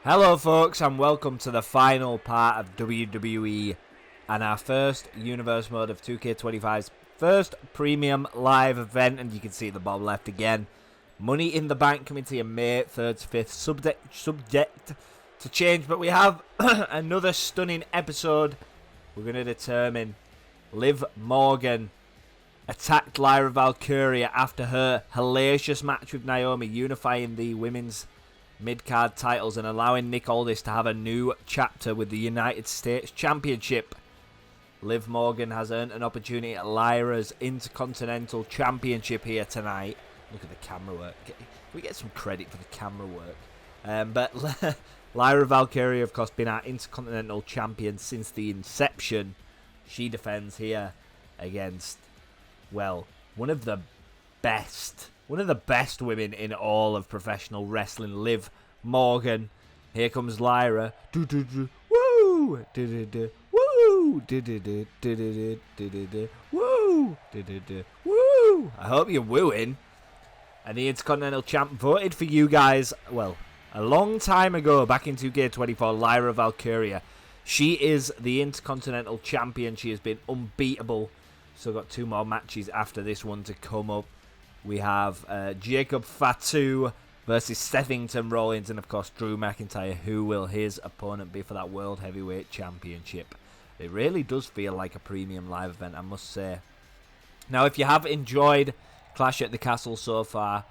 Hello folks and welcome to the final part of WWE and our first universe mode of 2K25's first premium live event, and you can see the bottom left again. Money in the Bank coming to you May 3rd to 5th, subject to change, but we have another stunning episode. We're going to determine Liv Morgan attacked Lyra Valkyria after her hellacious match with Naomi, unifying the women's mid-card titles and allowing Nick Aldis to have a new chapter with the United States Championship. Liv Morgan has earned an opportunity at Lyra's Intercontinental Championship here tonight. Look at the camera work. Can we get some credit for the camera work? But Lyra Valkyria, of course, been our Intercontinental Champion since the inception. She defends here against, well, one of the best women in all of professional wrestling, Liv Morgan. Here comes Lyra. Woo! Woo! Woo! I hope you're wooing. And the Intercontinental Champ voted for you guys, well, a long time ago, back in 2K24, Lyra Valkyria. She is the Intercontinental Champion. She has been unbeatable. Still got 2 more matches after this one to come up. We have Jacob Fatu versus Seth Rollins, and of course Drew McIntyre. Who will his opponent be for that World Heavyweight Championship? It really does feel like a premium live event, I must say. Now, if you have enjoyed Clash at the Castle so far,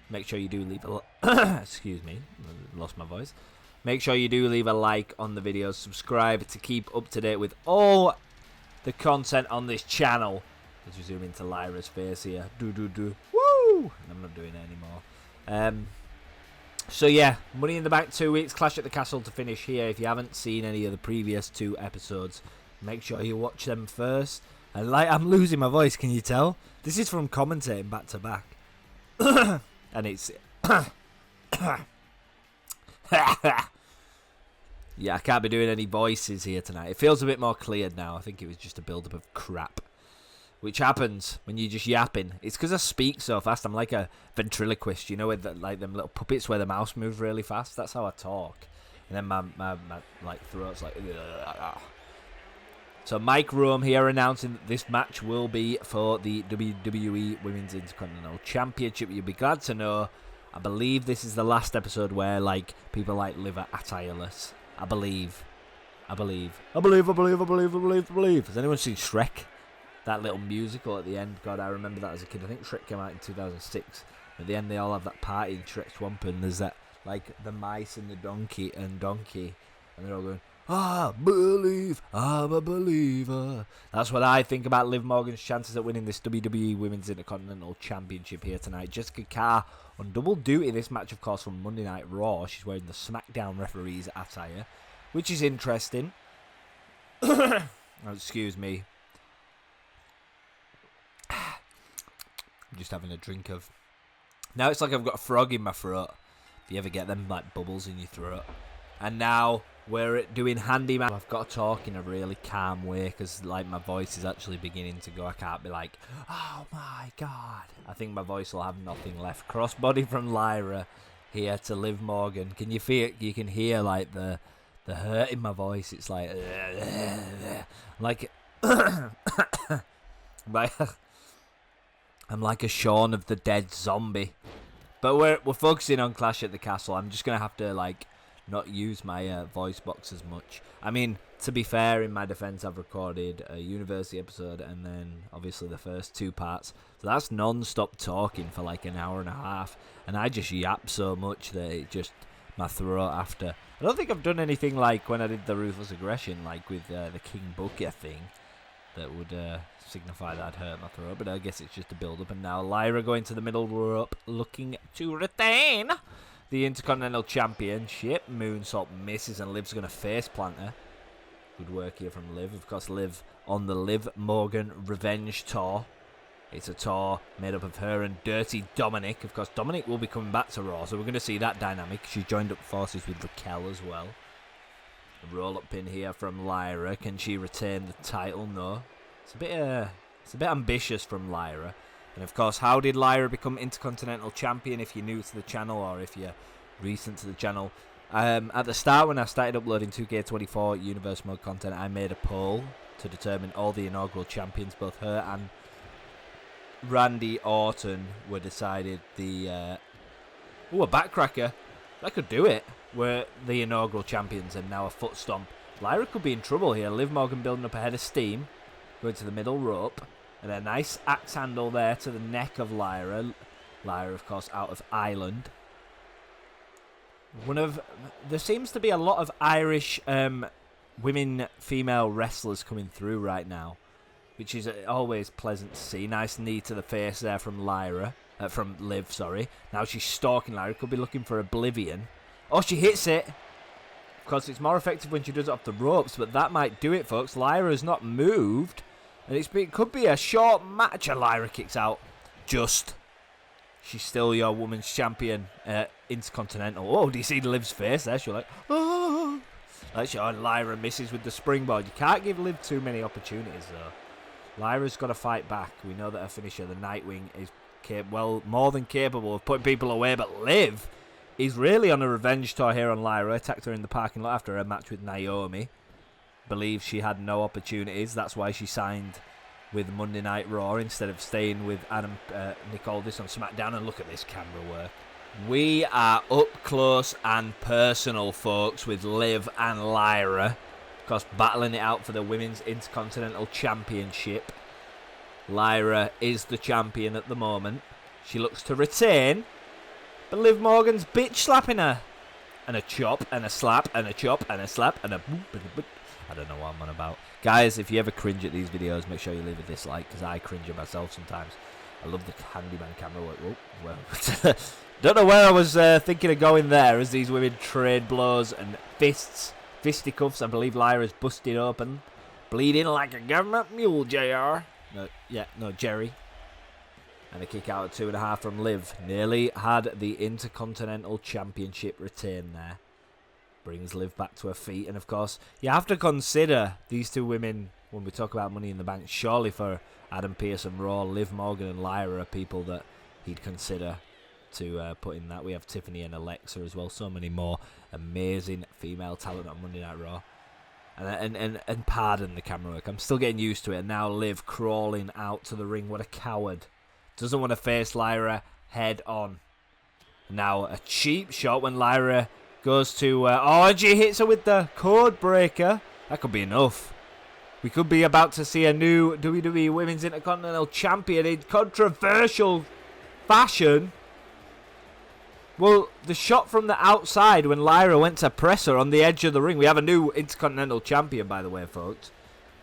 make sure you do leave a excuse me, lost my voice. Make sure you do leave a like on the video, subscribe to keep up to date with all the content on this channel. Let's zoom into Lyra's face here. Woo! I'm not doing it anymore. So yeah, Money in the Bank 2 weeks, Clash at the Castle to finish here. If you haven't seen any of the previous 2 episodes, make sure you watch them first. And I'm losing my voice, can you tell? This is from commentating back to back. And it's yeah, I can't be doing any voices here tonight. It feels a bit more cleared now. I think it was just a build-up of crap, which happens when you're just yapping. It's because I speak so fast. I'm like a ventriloquist, you know, with like them little puppets where the mouse moves really fast. That's how I talk. And then my like throat's like. Ugh. So Mike Rome here announcing that this match will be for the WWE Women's Intercontinental Championship. You'll be glad to know, I believe this is the last episode where like people like Liv are tireless. I believe. Has anyone seen Shrek? That little musical at the end, God, I remember that as a kid. I think Shrek came out in 2006. At the end, they all have that party in Shrek's Swamp, and there's that, like, the mice and the donkey, and they're all going, believe, I'm a believer. That's what I think about Liv Morgan's chances at winning this WWE Women's Intercontinental Championship here tonight. Jessica Carr on double duty this match, of course, from Monday Night Raw. She's wearing the SmackDown referee's attire, which is interesting. Oh, excuse me. I'm just having a drink of. Now it's like I've got a frog in my throat. If you ever get them like bubbles in your throat. And now we're doing handyman. I've got to talk in a really calm way because like my voice is actually beginning to go. I can't be like, oh my god. I think my voice will have nothing left. Crossbody from Lyra here to Liv Morgan. Can you feel it? You can hear like the hurt in my voice. It's like I'm like a Shaun of the Dead zombie. But we're focusing on Clash at the Castle. I'm just going to have to like not use my voice box as much. I mean, to be fair, in my defense, I've recorded a university episode and then obviously the first 2 parts. So that's non-stop talking for like an hour and a half. And I just yap so much that it just, my throat after. I don't think I've done anything like when I did the Ruthless Aggression, like with the King Booker thing, that would signify that I'd hurt my throat, but I guess it's just a build-up. And now Lyra going to the middle rope, looking to retain the Intercontinental Championship. Moonsault misses, and Liv's going to face plant her. Good work here from Liv. Of course, Liv on the Liv Morgan Revenge Tour. It's a tour made up of her and Dirty Dominic. Of course, Dominic will be coming back to Raw, so we're going to see that dynamic. She joined up forces with Raquel as well. A roll-up pin here from Lyra. Can she retain the title? No. It's a bit ambitious from Lyra. And of course, how did Lyra become Intercontinental Champion? If you're new to the channel or if you're recent to the channel, At the start, when I started uploading 2K24 Universe Mode content, I made a poll to determine all the inaugural champions. Both her and Randy Orton were decided the... a backcracker. That could do it. Were the inaugural champions, and now a foot stomp. Lyra could be in trouble here. Liv Morgan building up a head of steam. Going to the middle rope. And a nice axe handle there to the neck of Lyra. Lyra, of course, out of Ireland. There seems to be a lot of Irish women, female wrestlers coming through right now, which is always pleasant to see. Nice knee to the face there from Liv, sorry. Now she's stalking Lyra. Could be looking for Oblivion. Oh, she hits it. Of course, it's more effective when she does it off the ropes, but that might do it, folks. Lyra's not moved, and it could be a short match. And Lyra kicks out. She's still your women's champion, Intercontinental. Oh, do you see Liv's face there? She's like, oh. Lyra misses with the springboard. You can't give Liv too many opportunities, though. Lyra's got to fight back. We know that her finisher, the Nightwing, is more than capable of putting people away, but Liv is really on a revenge tour here on Lyra. Attacked her in the parking lot after her match with Naomi. Believes she had no opportunities. That's why she signed with Monday Night Raw instead of staying with Nick Aldis on SmackDown. And look at this camera work. We are up close and personal, folks, with Liv and Lyra. Of course, battling it out for the Women's Intercontinental Championship. Lyra is the champion at the moment. She looks to retain, but Liv Morgan's bitch slapping her. And a chop, and a slap, and a chop, and a slap, and a boop, and a boop. I don't know what I'm on about. Guys, if you ever cringe at these videos, make sure you leave a dislike, because I cringe at myself sometimes. I love the handyman camera work. Oh, well. Don't know where I was thinking of going there, as these women trade blows and fisticuffs. I believe Lyra's busted open. Bleeding like a government mule, JR. No, Jerry. And a kick out at 2.5 from Liv. Nearly had the Intercontinental Championship retained there. Brings Liv back to her feet. And, of course, you have to consider these two women when we talk about Money in the Bank. Surely for Adam Pearce and Raw, Liv Morgan and Lyra are people that he'd consider to put in that. We have Tiffany and Alexa as well. So many more amazing female talent on Monday Night Raw. And pardon the camera work. I'm still getting used to it. And now Liv crawling out to the ring. What a coward. Doesn't want to face Lyra head on. Now a cheap shot when Lyra goes to... and she hits her with the code breaker. That could be enough. We could be about to see a new WWE Women's Intercontinental Champion in controversial fashion. Well, the shot from the outside when Lyra went to press her on the edge of the ring. We have a new Intercontinental Champion, by the way, folks.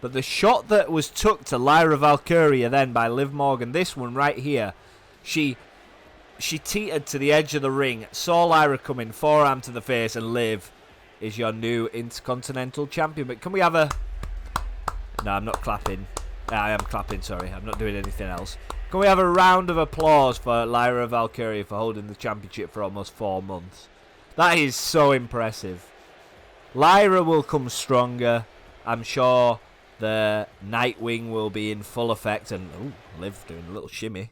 But the shot that was took to Lyra Valkyria then by Liv Morgan, this one right here, she teetered to the edge of the ring, saw Lyra coming, forearm to the face, and Liv is your new Intercontinental Champion. But can we have a... No, I'm not clapping. I am clapping, sorry. I'm not doing anything else. Can we have a round of applause for Lyra Valkyria for holding the championship for almost 4 months? That is so impressive. Lyra will come stronger. I'm sure the Nightwing will be in full effect. And, ooh, Liv doing a little shimmy.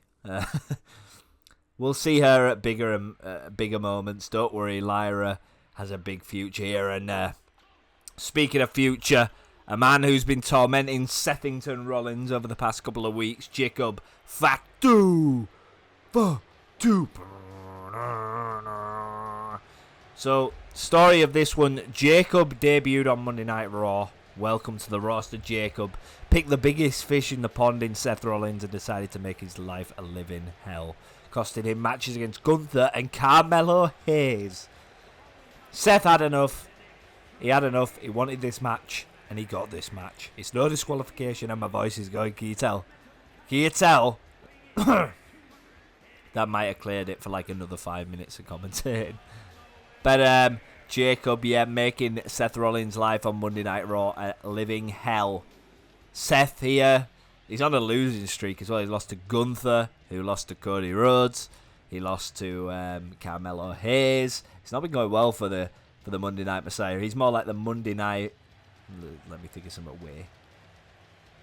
We'll see her at bigger moments. Don't worry, Lyra has a big future here. And speaking of future, a man who's been tormenting Sethington Rollins over the past couple of weeks, Jacob Fatu. So, story of this one, Jacob debuted on Monday Night Raw. Welcome to the roster, Jacob. Picked the biggest fish in the pond in Seth Rollins and decided to make his life a living hell. Costing him matches against Gunther and Carmelo Hayes. Seth had enough. He had enough. He wanted this match. And he got this match. It's no disqualification and my voice is going. Can you tell? Can you tell? That might have cleared it for like another 5 minutes of commentating. But Jacob, yeah, making Seth Rollins' life on Monday Night Raw a living hell. Seth here, he's on a losing streak as well. He lost to Gunther, who lost to Cody Rhodes. He lost to Carmelo Hayes. It's not been going well for the Monday Night Messiah. He's more like the Monday Night... Let me think of something way.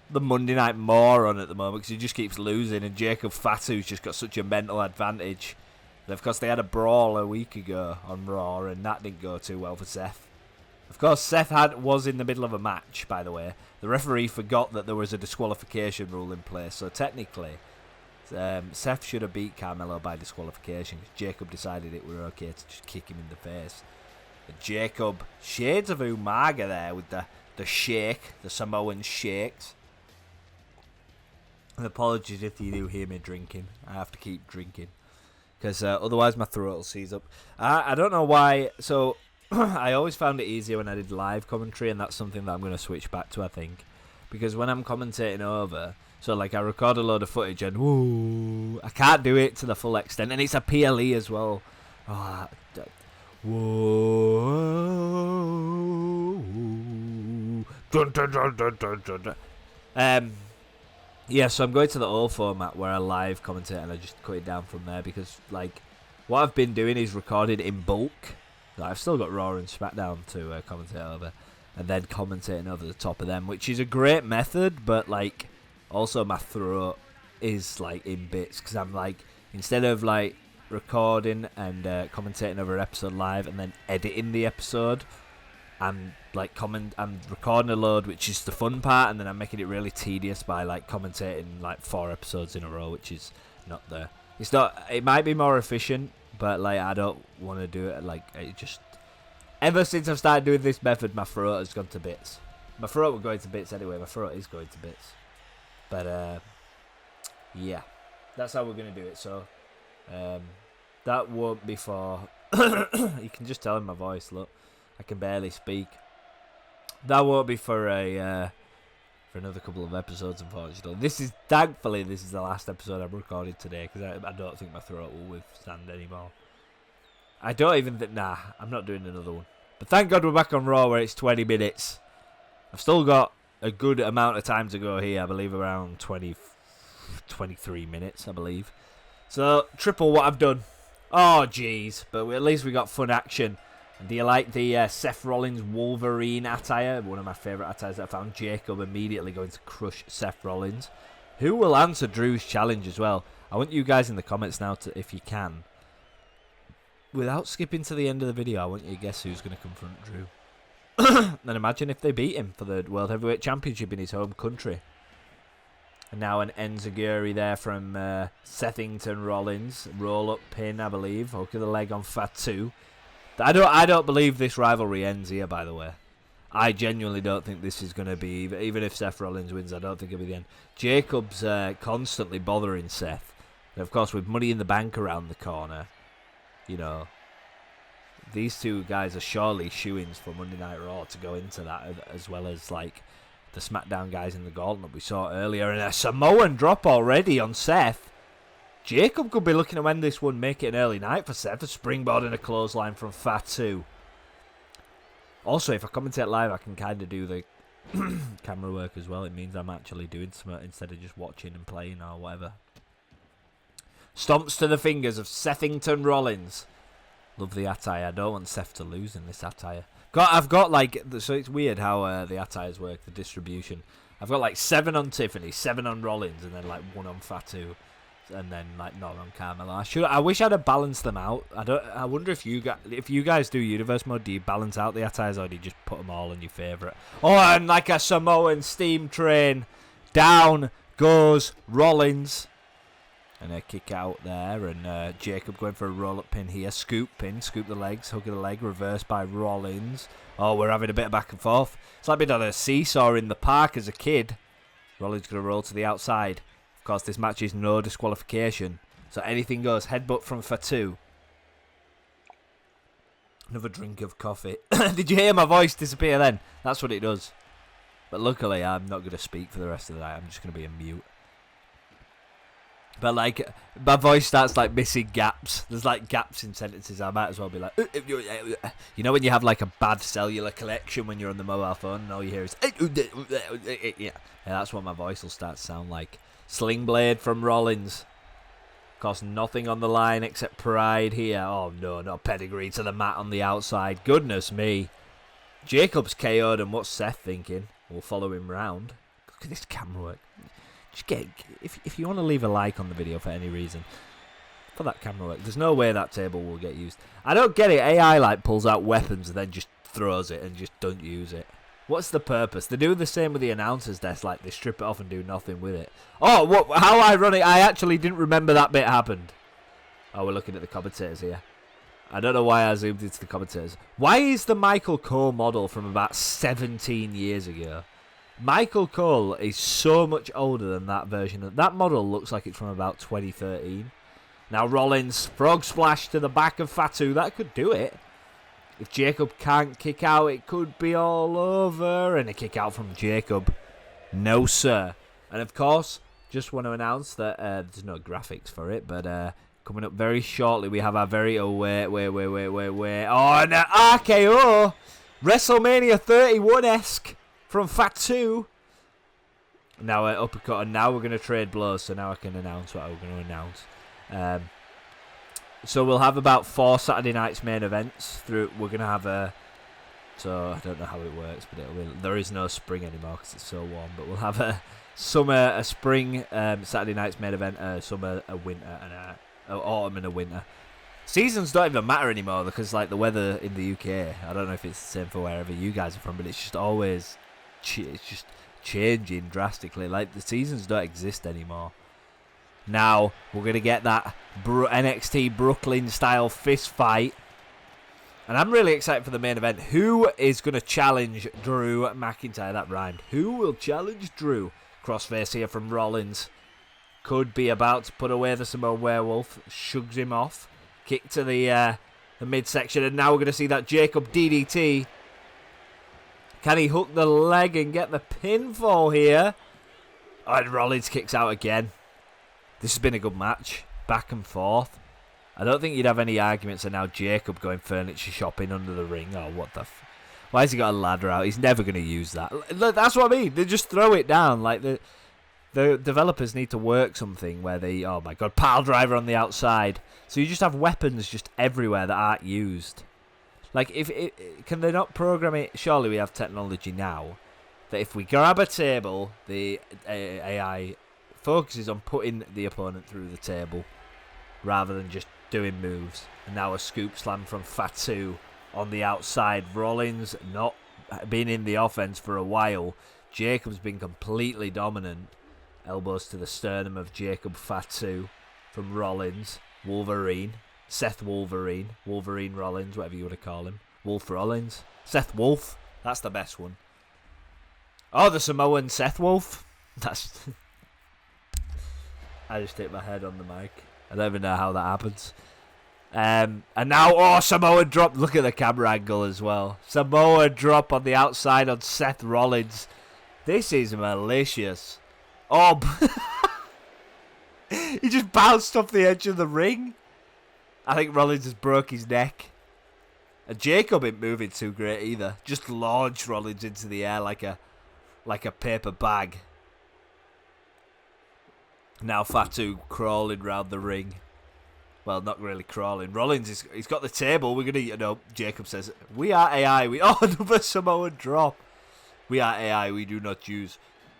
The Monday Night moron at the moment because he just keeps losing, and Jacob Fatu's just got such a mental advantage. And of course, they had a brawl a week ago on Raw, and that didn't go too well for Seth. Of course, Seth was in the middle of a match, by the way. The referee forgot that there was a disqualification rule in place, so technically, Seth should have beat Carmelo by disqualification. Jacob decided it were okay to just kick him in the face. But Jacob, shades of Umaga there with the shake, the Samoan shakes. And apologies if you do hear me drinking. I have to keep drinking. Because otherwise my throat will seize up. I don't know why. So, I always found it easier when I did live commentary. And that's something that I'm going to switch back to, I think. Because when I'm commentating over... So, like, I record a load of footage and... Whoa, I can't do it to the full extent. And it's a PLE as well. Oh, whoa. Dun, dun, dun, dun, dun, dun, dun. Yeah, so I'm going to the old format where I live commentate and I just cut it down from there because, like, what I've been doing is recorded in bulk. Like, I've still got Raw and SmackDown to commentate over and then commentating over the top of them, which is a great method, but, like, also my throat is, like, in bits because I'm, like, instead of, like, recording and commentating over an episode live and then editing the episode, I'm recording a load, which is the fun part, and then I'm making it really tedious by like commentating like 4 episodes in a row, which is not the. It's not. It might be more efficient, but like I don't want to do it. Like it just. Ever since I've started doing this method, my throat has gone to bits. My throat will go to bits anyway. My throat is going to bits, but yeah, that's how we're gonna do it. So that won't be for. You can just tell in my voice. Look. I can barely speak. That won't be for for another couple of episodes, unfortunately. Thankfully, this is the last episode I've recorded today because I don't think my throat will withstand anymore. I don't even think. Nah, I'm not doing another one. But thank God we're back on Raw where it's 20 minutes. I've still got a good amount of time to go here. I believe around 23 minutes. I believe. So triple what I've done. Oh jeez, but at least we got fun action. And do you like the Seth Rollins Wolverine attire? One of my favourite attires that I found. Jacob immediately going to crush Seth Rollins. Who will answer Drew's challenge as well? I want you guys in the comments now, if you can. Without skipping to the end of the video, I want you to guess who's going to confront Drew. And imagine if they beat him for the World Heavyweight Championship in his home country. And now an enziguri there from Sethington Rollins. Roll-up pin, I believe. Hook of the leg on Fatu. I don't believe this rivalry ends here, by the way. I genuinely don't think this is going to be... Even if Seth Rollins wins, I don't think it'll be the end. Jacob's constantly bothering Seth. And, of course, with Money in the Bank around the corner, you know, these two guys are surely shoo-ins for Monday Night Raw to go into that, as well as, like, the SmackDown guys in the gauntlet we saw earlier. And a Samoan drop already on Seth. Jacob could be looking to end this one, make it an early night for Seth. A springboard and a clothesline from Fatu. Also, if I commentate live, I can kind of do the camera work as well. It means I'm actually doing something instead of just watching and playing or whatever. Stomps to the fingers of Sethington Rollins. Love the attire. I don't want Seth to lose in this attire. I've got like... So it's weird how the attires work, the distribution. I've got like 7 on Tiffany, 7 on Rollins, and then like 1 on Fatu. And then like not on Carmelo. I wish I'd have balanced them out. I wonder if you guys do universe mode, do you balance out the attires or do you just put them all on your favourite? Oh, and like a Samoan steam train, down goes Rollins, and a kick out there. And Jacob going for a roll up pin here, scoop pin, scoop the legs, hook of the leg, reversed by Rollins. Oh, we're having a bit of back and forth. It's like being on a seesaw in the park as a kid. Rollins gonna roll to the outside. Of course, this match is no disqualification, so anything goes. Headbutt from Fatu. Another drink of coffee. Did you hear my voice disappear then? That's what it does. But luckily, I'm not going to speak for the rest of the night. I'm just going to be a mute. But, like, my voice starts, like, missing gaps. There's, like, gaps in sentences. I might as well be like... You know when you have, like, a bad cellular connection when you're on the mobile phone and all you hear is... Yeah, that's what my voice will start to sound like. Sling blade from Rollins. Of course, nothing on the line except pride here. Oh, no, not pedigree to the mat on the outside. Goodness me. Jacob's KO'd, and what's Seth thinking? We'll follow him round. Look at this camera work. Just if you want to leave a like on the video for any reason, for that camera work. There's no way that table will get used. I don't get it. AI like pulls out weapons and then just throws it and just don't use it. What's the purpose? They do the same with the announcer's desk. Like they strip it off and do nothing with it. Oh, what? How ironic! I actually didn't remember that bit happened. Oh, we're looking at the commentators here. I don't know why I zoomed into the commentators. Why is the Michael Cole model from about 17 years ago? Michael Cole is so much older than that version. That model looks like it's from about 2013. Now Rollins, frog splash to the back of Fatu. That could do it. If Jacob can't kick out, it could be all over. And a kick out from Jacob. No, sir. And of course, just want to announce that there's no graphics for it, but coming up very shortly, we have our very... Oh, wait. Oh, and an RKO. WrestleMania 31-esque from Fatu. Now uppercut, and now we're going to trade blows, so now I can announce what we're going to announce. So we'll have about 4 Saturday night's main events. We're going to have a... So I don't know how it works, but there is no spring anymore because it's so warm. But we'll have a summer, a spring, Saturday night's main event, a summer, a winter, and a autumn and a winter. Seasons don't even matter anymore because like the weather in the UK, I don't know if it's the same for wherever you guys are from, but it's just always it's just changing drastically. Like the seasons don't exist anymore. Now we're gonna get that NXT Brooklyn style fist fight, and I'm really excited for the main event. Who is gonna challenge Drew McIntyre? That rhymed. Who will challenge Drew? Crossface here from Rollins. Could be about to put away the Samoan Werewolf. Shugs him off. Kick to the midsection. And now we're going to see that Jacob DDT. Can he hook the leg and get the pinfall here? Oh, and Rollins kicks out again. This has been a good match. Back and forth. I don't think you'd have any arguments of now Jacob going furniture shopping under the ring. Oh, what the... Why has he got a ladder out? He's never going to use that. That's what I mean. They just throw it down. Like the developers need to work something where they... Oh, my God. Pile driver on the outside. So you just have weapons just everywhere that aren't used. Like, can they not program it? Surely we have technology now that if we grab a table, the AI focuses on putting the opponent through the table rather than just doing moves. And now a scoop slam from Fatu on the outside. Rollins not been in the offense for a while. Jacob's been completely dominant. Elbows to the sternum of Jacob Fatu from Rollins. Wolverine. Seth Wolverine. Wolverine Rollins, whatever you want to call him. Wolf Rollins. Seth Wolf. That's the best one. Oh, the Samoan Seth Wolf. That's... I just hit my head on the mic. I don't even know how that happens. And now, oh, Samoa drop. Look at the camera angle as well. Samoa drop on the outside on Seth Rollins. This is malicious. Oh, he just bounced off the edge of the ring. I think Rollins has broke his neck. And Jacob ain't moving too great either. Just launched Rollins into the air like a paper bag. Now Fatu crawling round the ring. Well, not really crawling. Rollins, he's got the table. We're going to, Jacob says, we are AI. Oh, another Samoan drop. We are AI. We do not use.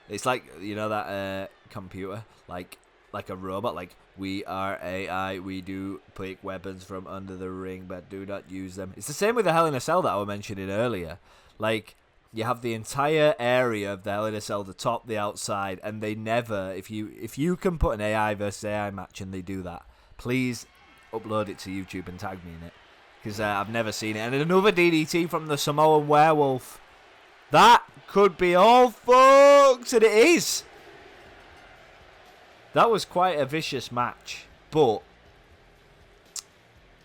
It's like, that computer, like a robot. Like, we are AI. We do pick weapons from under the ring, but do not use them. It's the same with the Hell in a Cell that I was mentioning earlier. Like, you have the entire area of the Hell in a Cell, the top, the outside, and they never, if you can put an AI versus AI match and they do that, please upload it to YouTube and tag me in it, because I've never seen it. And another DDT from the Samoan Werewolf. That could be all, folks, and it is. That was quite a vicious match, but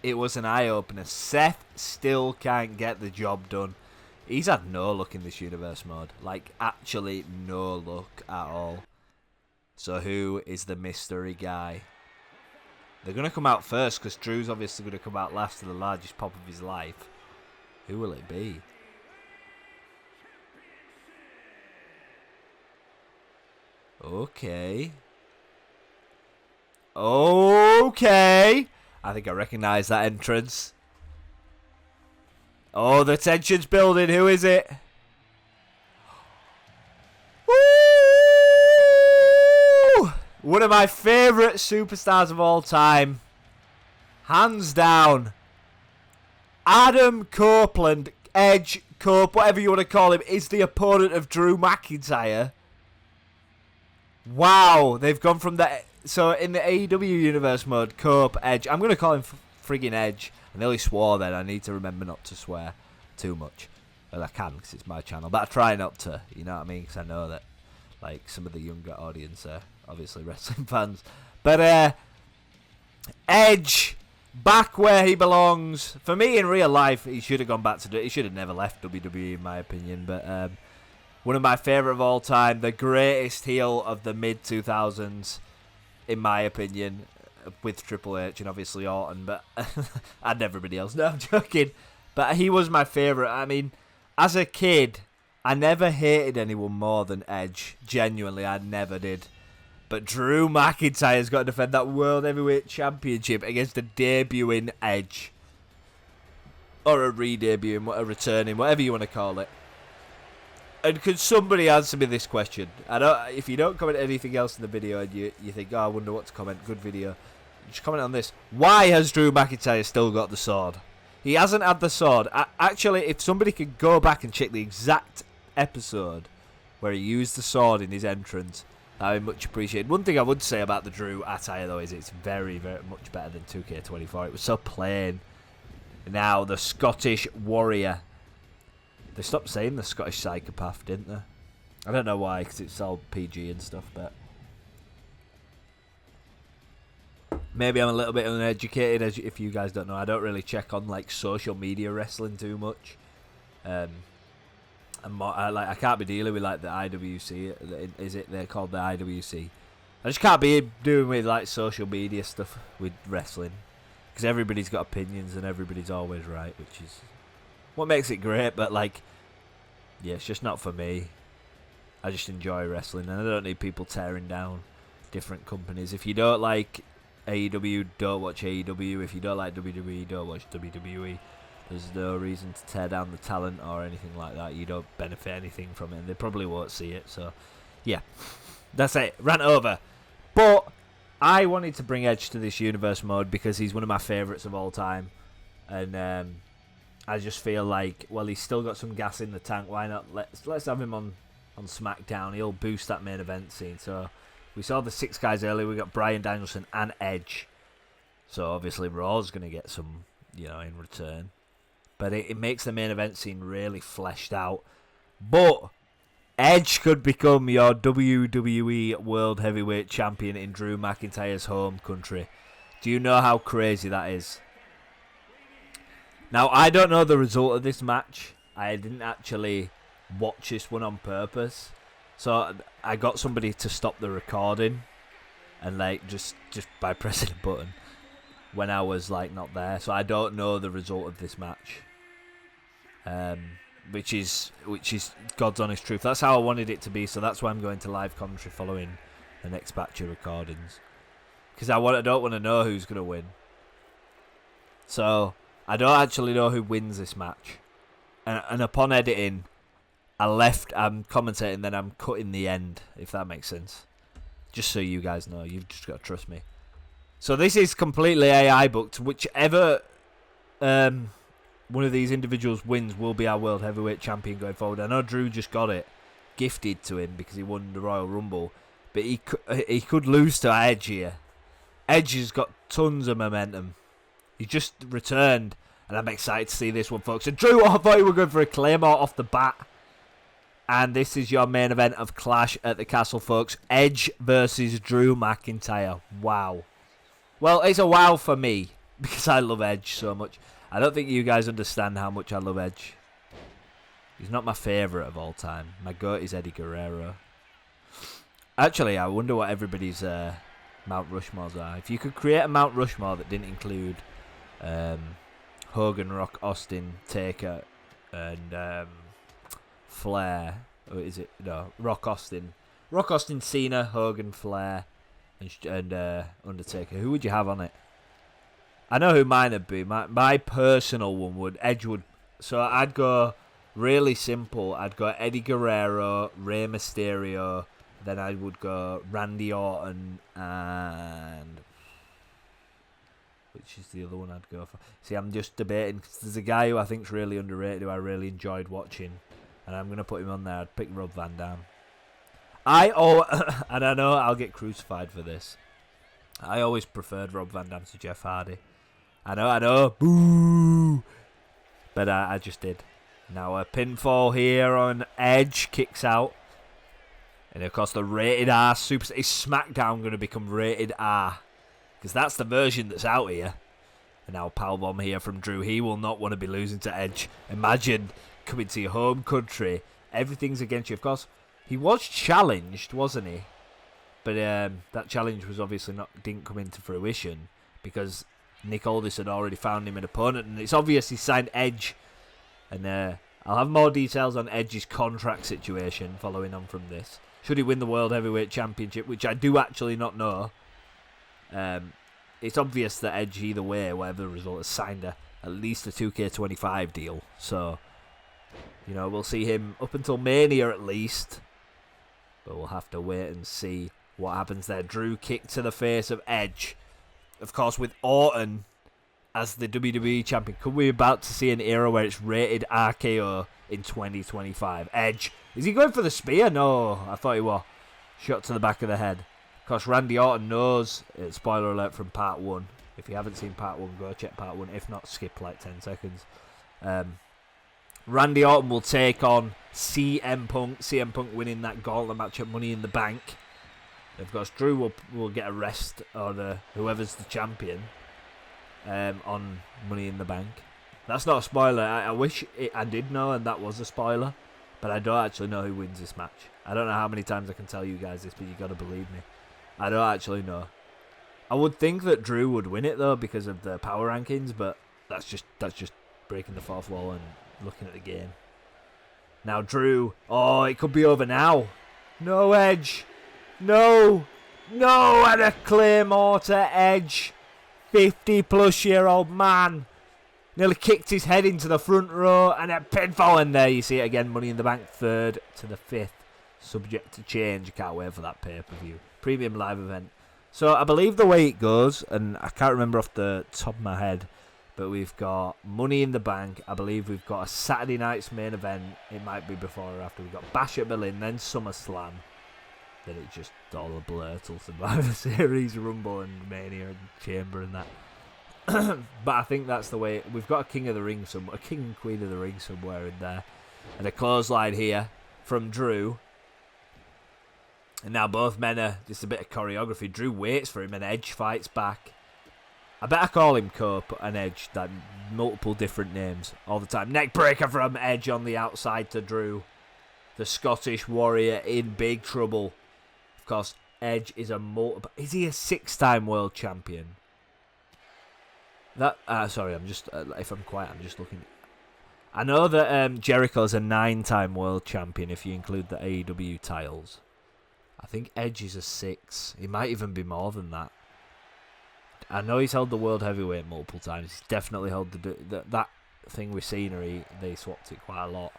it was an eye-opener. Seth still can't get the job done. He's had no luck in this universe mode. Like, actually no luck at all. So who is the mystery guy? They're going to come out first because Drew's obviously going to come out last to the largest pop of his life. Who will it be? Okay. Okay. I think I recognise that entrance. Oh, the tension's building. Who is it? Woo! One of my favourite superstars of all time. hands down, Adam Copeland, Edge, Cope, whatever you want to call him, is the opponent of Drew McIntyre. Wow, they've gone from that. So in the AEW universe mode, Cope, Edge. I'm going to call him friggin' Edge. I nearly swore then. I need to remember not to swear too much. Well, I can because it's my channel, but I try not to. You know what I mean? Because I know that like some of the younger audience are obviously wrestling fans. But Edge, back where he belongs. For me, in real life, he should have gone back to. He should have never left WWE, in my opinion. But one of my favourite of all time, the greatest heel of the mid 2000s, in my opinion, with Triple H and obviously Orton, but and everybody else. No, I'm joking. But he was my favourite. I mean, as a kid, I never hated anyone more than Edge. Genuinely, I never did. But Drew McIntyre's got to defend that World Heavyweight Championship against a debuting Edge. Or a re-debuting, a returning, whatever you want to call it. And could somebody answer me this question? If you don't comment anything else in the video and you think, oh, I wonder what to comment, good video, just comment on this. Why has Drew McIntyre still got the sword? He hasn't had the sword. Actually, if somebody could go back and check the exact episode where he used the sword in his entrance, that would be much appreciated. One thing I would say about the Drew attire, though, is it's very, very much better than 2K24. It was so plain. Now, the Scottish Warrior. They stopped saying the Scottish Psychopath, didn't they? I don't know why, because it's all PG and stuff, but maybe I'm a little bit uneducated, as if you guys don't know. I don't really check on like social media wrestling too much. I can't be dealing with like the IWC. Is it they're called the IWC? I just can't be doing with like social media stuff with wrestling, because everybody's got opinions and everybody's always right, which is what makes it great. But like, yeah, it's just not for me. I just enjoy wrestling, and I don't need people tearing down different companies. If you don't like AEW, don't watch AEW. If you don't like WWE, don't watch WWE. There's no reason to tear down the talent or anything like that. You don't benefit anything from it, and they probably won't see it. So, yeah, that's it. Rant over. But I wanted to bring Edge to this universe mode because he's one of my favourites of all time, and I just feel like, well, he's still got some gas in the tank. Why not? Let's have him on SmackDown. He'll boost that main event scene. So we saw the 6 guys earlier. We got Bryan Danielson and Edge. So obviously Raw's going to get some, in return. But it makes the main event scene really fleshed out. But Edge could become your WWE World Heavyweight Champion in Drew McIntyre's home country. Do you know how crazy that is? Now, I don't know the result of this match. I didn't actually watch this one on purpose. So I got somebody to stop the recording and like just by pressing a button when I was like not there. So I don't know the result of this match. Which is God's honest truth. That's how I wanted it to be, so that's why I'm going to live commentary following the next batch of recordings. Because I don't want to know who's going to win. So I don't actually know who wins this match. And upon editing, I'm commentating, then I'm cutting the end, if that makes sense. Just so you guys know, you've just got to trust me. So this is completely AI booked. Whichever one of these individuals wins will be our World Heavyweight Champion going forward. I know Drew just got it gifted to him because he won the Royal Rumble, but he could lose to Edge here. Edge has got tons of momentum. He just returned, and I'm excited to see this one, folks. And Drew, I thought you were going for a Claymore off the bat. And this is your main event of Clash at the Castle, folks. Edge versus Drew McIntyre. Wow. Well, it's a wow for me because I love Edge so much. I don't think you guys understand how much I love Edge. He's not my favourite of all time. My goat is Eddie Guerrero. Actually, I wonder what everybody's Mount Rushmores are. If you could create a Mount Rushmore that didn't include Hogan, Rock, Austin, Taker, and Flair. Or is it? No, Rock, Austin, Cena, Hogan, Flair, and Undertaker. Who would you have on it? I know who mine would be. My personal one would Edge would. So I'd go really simple. I'd go Eddie Guerrero, Rey Mysterio. Then I would go Randy Orton and which is the other one I'd go for. See, I'm just debating, because there's a guy who I think's really underrated, who I really enjoyed watching, and I'm going to put him on there. I'd pick Rob Van Dam. And I know I'll get crucified for this. I always preferred Rob Van Dam to Jeff Hardy. I know, boo! But I just did. Now a pinfall here on Edge, kicks out. And of course the rated R Super... Is SmackDown going to become rated R? Because that's the version that's out here. And now powerbomb here from Drew. He will not want to be losing to Edge. Imagine coming to your home country. Everything's against you. Of course, he was challenged, wasn't he? But that challenge was obviously didn't come into fruition. Because Nick Aldis had already found him an opponent. And it's obvious he signed Edge. And I'll have more details on Edge's contract situation following on from this. Should he win the World Heavyweight Championship, which I do actually not know. It's obvious that Edge, either way, whatever the result, has signed at least a 2K25 deal. So, we'll see him up until Mania at least. But we'll have to wait and see what happens there. Drew kick to the face of Edge. Of course, with Orton as the WWE champion, could we be about to see an era where it's rated RKO in 2025? Edge, is he going for the spear? No, I thought he was. Shot to the back of the head. Of course, Randy Orton knows. Spoiler alert from part 1. If you haven't seen part 1, go check part 1. If not, skip like 10 seconds. Randy Orton will take on CM Punk. CM Punk winning that gauntlet match at Money in the Bank. Of course, Drew will get a rest on whoever's the champion on Money in the Bank. That's not a spoiler. I wish I did know, and that was a spoiler. But I don't actually know who wins this match. I don't know how many times I can tell you guys this, but you got to believe me. I don't actually know. I would think that Drew would win it though because of the power rankings, but that's just breaking the fourth wall and looking at the game. Now Drew, it could be over now. No, Edge. No, and a Claymore to Edge. 50-plus-year-old man. Nearly kicked his head into the front row and a pinfall. And there you see it again. Money in the Bank 3rd to the 5th. Subject to change. Can't wait for that pay-per-view. Premium live event. So I believe the way it goes, and I can't remember off the top of my head, but we've got Money in the Bank. I believe we've got a Saturday night's main event. It might be before or after. We've got Bash at Berlin, then SummerSlam. Then it's just all a blur till Survivor Series, Rumble and Mania and Chamber and that. But I think that's the way. We've got a King of the Ring somewhere, a King and Queen of the Ring somewhere in there. And a clothesline here from Drew. And now both men are just a bit of choreography. Drew waits for him and Edge fights back. I bet I call him Cope and Edge, that multiple different names all the time. Neck breaker from Edge on the outside to Drew. The Scottish Warrior in big trouble. Of course, Edge is is he a 6-time world champion? Sorry, I'm just if I'm quiet, I'm just looking. I know that Jericho's a 9-time world champion if you include the AEW titles. I think Edge is a 6. He might even be more than that. I know he's held the world heavyweight multiple times. He's definitely held that thing with Scenery. They swapped it quite a lot.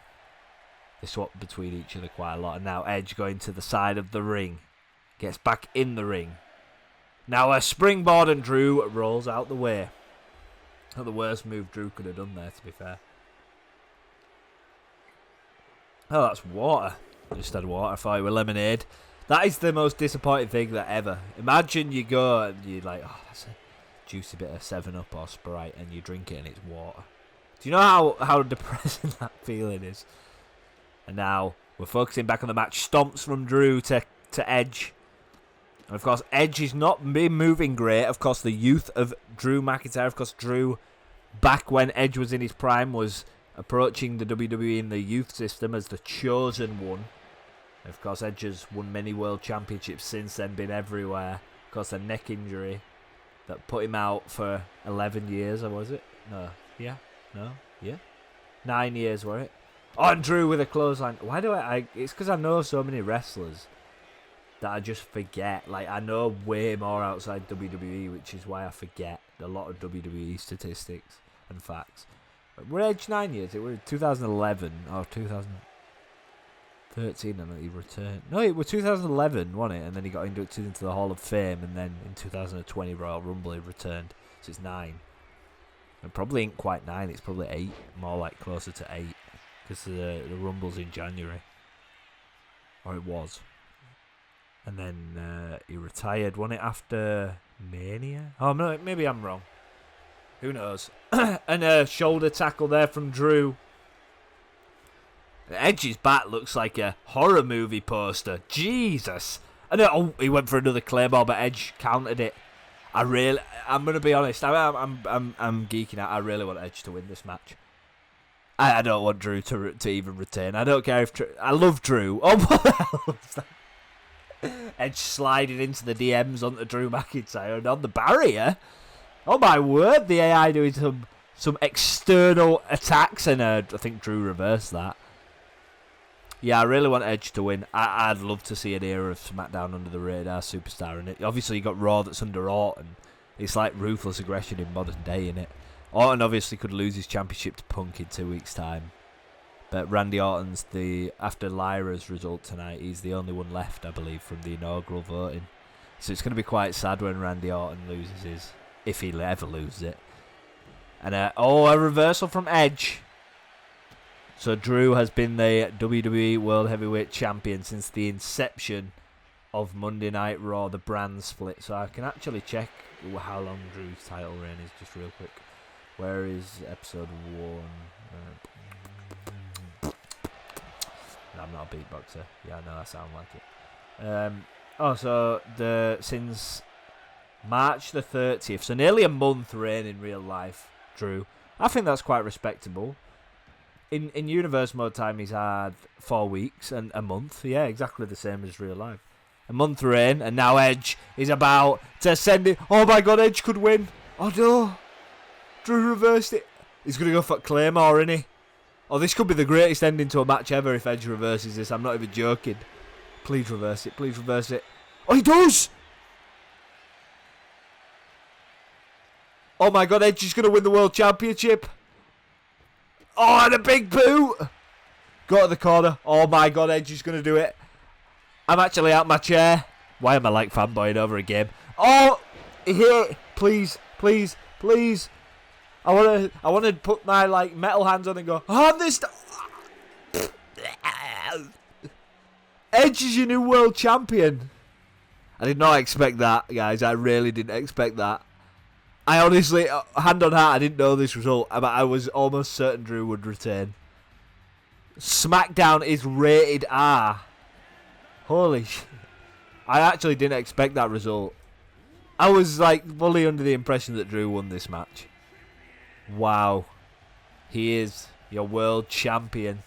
They swapped between each other quite a lot. And now Edge going to the side of the ring. Gets back in the ring. Now a springboard and Drew rolls out the way. Not the worst move Drew could have done there, to be fair. Oh, that's water. I just had water. I thought it was lemonade. That is the most disappointing thing that ever. Imagine you go and you're like, that's a juicy bit of 7-Up or Sprite, and you drink it and it's water. Do you know how depressing that feeling is? And now we're focusing back on the match. Stomps from Drew to Edge. And of course, Edge has not been moving great. Of course, the youth of Drew McIntyre. Of course, Drew, back when Edge was in his prime, was approaching the WWE in the youth system as the chosen one. And of course, Edge has won many world championships since then, been everywhere. Of course, a neck injury that put him out for 11 years, or was it? No. Yeah? No? Yeah? 9 years, were it? On Drew with a clothesline. Why do it's because I know so many wrestlers that I just forget. Like, I know way more outside WWE, which is why I forget a lot of WWE statistics and facts. But we're Edge 9 years. It was 2011 or 2013, and he returned. No, it was 2011, wasn't it? And then he got into the Hall of Fame, and then in 2020 Royal Rumble he returned. So it's 9. It probably ain't quite 9. It's probably 8. More like closer to 8. Because the Rumble's in January. Or it was. And then he retired. Won it after Mania? Oh, no, maybe I'm wrong. Who knows? And a shoulder tackle there from Drew. Edge's back looks like a horror movie poster. Jesus. And he went for another Claymore, but Edge countered it. I'm going to be honest. I'm geeking out. I really want Edge to win this match. I don't want Drew to even retain. I don't care if I love Drew. Oh, what the hell was that? Edge sliding into the DMs onto Drew McIntyre and on the barrier. Oh my word! The AI doing some external attacks, and I think Drew reversed that. Yeah, I really want Edge to win. I'd love to see an era of SmackDown under the radar superstar in it. Obviously, you got Raw that's under Orton. It's like ruthless aggression in modern day, innit? Orton obviously could lose his championship to Punk in 2 weeks' time. But Randy Orton's after Lyra's result tonight, he's the only one left, I believe, from the inaugural voting. So it's going to be quite sad when Randy Orton loses his, if he ever loses it. And a reversal from Edge. So Drew has been the WWE World Heavyweight Champion since the inception of Monday Night Raw, the brand split. So I can actually check how long Drew's title reign is just real quick. Where is episode 1? No, I'm not a beatboxer. Yeah, I know I sound like it. So since March the 30th, so nearly a month reign in real life, Drew. I think that's quite respectable. In universe mode time, he's had 4 weeks and a month. Yeah, exactly the same as real life. A month reign, and now Edge is about to send it. Oh my God, Edge could win. Oh no. Drew reversed it. He's going to go for Claymore, isn't he? Oh, this could be the greatest ending to a match ever if Edge reverses this. I'm not even joking. Please reverse it. Please reverse it. Oh, he does! Oh my God, Edge is going to win the World Championship. Oh, and a big boot. Go to the corner. Oh my God, Edge is going to do it. I'm actually out my chair. Why am I like fanboying over a game? Oh, he hit it. Please, please, please. I want to put my like metal hands on and go, this. Edge is your new world champion. I did not expect that, guys. I really didn't expect that. I honestly, hand on heart, I didn't know this result, but I was almost certain Drew would retain. SmackDown is rated R. Holy shit. I actually didn't expect that result. I was like fully under the impression that Drew won this match. Wow. He is your world champion.